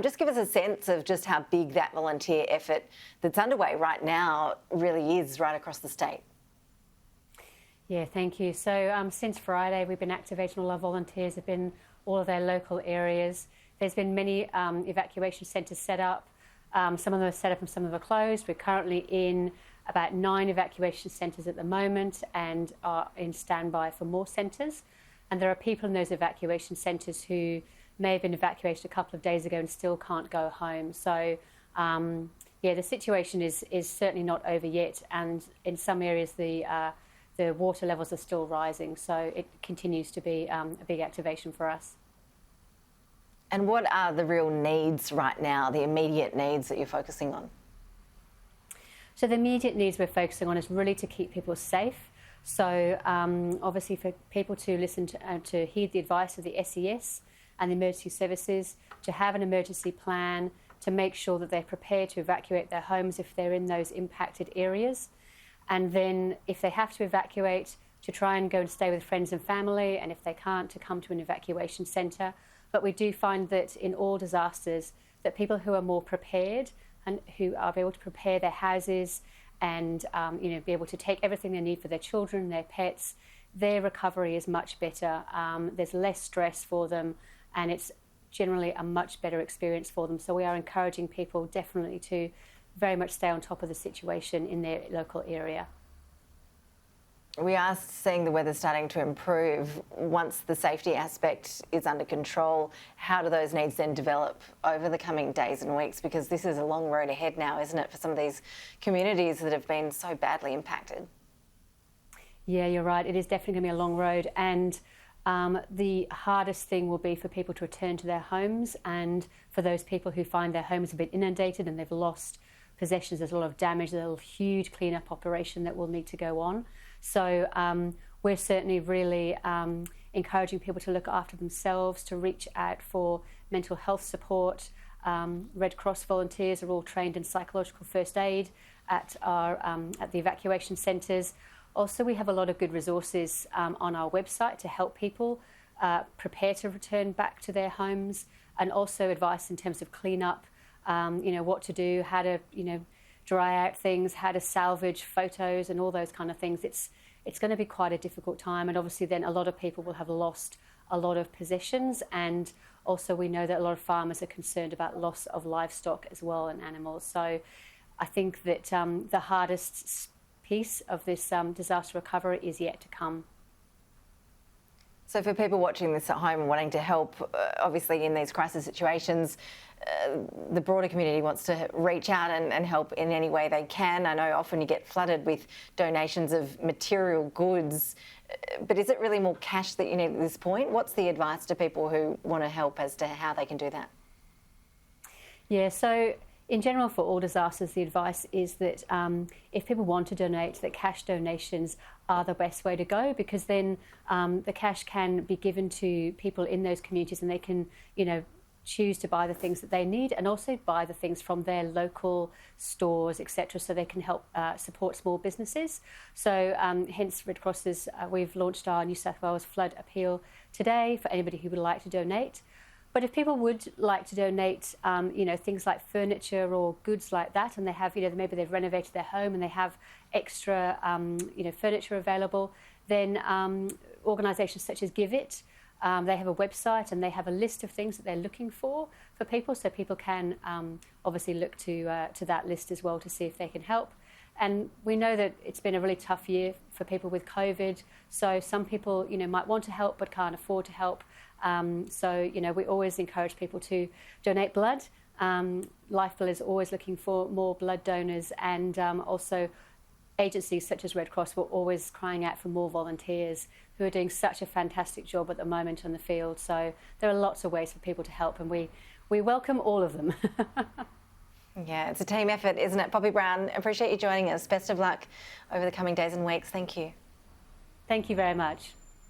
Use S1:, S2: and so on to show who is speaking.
S1: Just give us a sense of just how big that volunteer effort that's underway right now really is right across the state.
S2: Yeah, thank you. So since Friday, we've been activating all our volunteers, have been all of their local areas. There's been many evacuation centres set up. Some of them are set up and some of them are closed. We're currently in about 9 evacuation centres at the moment and are in standby for more centres. And there are people in those evacuation centres who may have been evacuated a couple of days ago and still can't go home. So, yeah, the situation is certainly not over yet. And in some areas, the water levels are still rising. So it continues to be a big activation for us.
S1: And what are the real needs right now, the immediate needs that you're focusing on?
S2: So the immediate needs we're focusing on is really to keep people safe. So obviously for people to listen to heed the advice of the SES and the emergency services, to have an emergency plan, to make sure that they're prepared to evacuate their homes if they're in those impacted areas. And then if they have to evacuate, to try and go and stay with friends and family, and if they can't, to come to an evacuation centre. But we do find that in all disasters, that people who are more prepared and who are able to prepare their houses and be able to take everything they need for their children, their pets, their recovery is much better. There's less stress for them, and it's generally a much better experience for them. So we are encouraging people definitely to very much stay on top of the situation in their local area.
S1: We are seeing the weather starting to improve. Once the safety aspect is under control, how do those needs then develop over the coming days and weeks? Because this is a long road ahead now, isn't it, for some of these communities that have been so badly impacted?
S2: Yeah, you're right. It is definitely going to be a long road. And the hardest thing will be for people to return to their homes, and for those people who find their homes have been inundated and they've lost possessions, there's a lot of damage, there's a huge clean-up operation that will need to go on. So we're certainly really encouraging people to look after themselves, to reach out for mental health support. Red Cross volunteers are all trained in psychological first aid at the evacuation centres. Also, we have a lot of good resources on our website to help people prepare to return back to their homes, and also advice in terms of clean-up, what to do, how to, dry out things, how to salvage photos and all those kind of things. It's going to be quite a difficult time, and obviously then a lot of people will have lost a lot of possessions, and also we know that a lot of farmers are concerned about loss of livestock as well and animals. So I think that the hardest piece of this disaster recovery is yet to come.
S1: So for people watching this at home and wanting to help, obviously in these crisis situations, the broader community wants to reach out and help in any way they can. I know often you get flooded with donations of material goods, but is it really more cash that you need at this point? What's the advice to people who want to help as to how they can do that? Yeah, so in general, for all disasters, the advice is that if people want to donate, that cash donations are the best way to go, because then the cash can be given to people in those communities, and they can, choose to buy the things that they need, and also buy the things from their local stores, etc., so they can help support small businesses. So hence Red Cross's, we've launched our New South Wales Flood Appeal today for anybody who would like to donate. But if people would like to donate, things like furniture or goods like that, and they have, maybe they've renovated their home and they have extra, furniture available, then organisations such as Give It, they have a website and they have a list of things that they're looking for people, so people can obviously look to that list as well to see if they can help. And we know that it's been a really tough year for people with COVID, so some people, might want to help but can't afford to help. So, we always encourage people to donate blood. Lifebuoy is always looking for more blood donors, and also agencies such as Red Cross were always crying out for more volunteers who are doing such a fantastic job at the moment on the field. So there are lots of ways for people to help, and we welcome all of them. Yeah, it's a team effort, isn't it? Poppy Brown, appreciate you joining us. Best of luck over the coming days and weeks. Thank you.
S2: Thank you very much.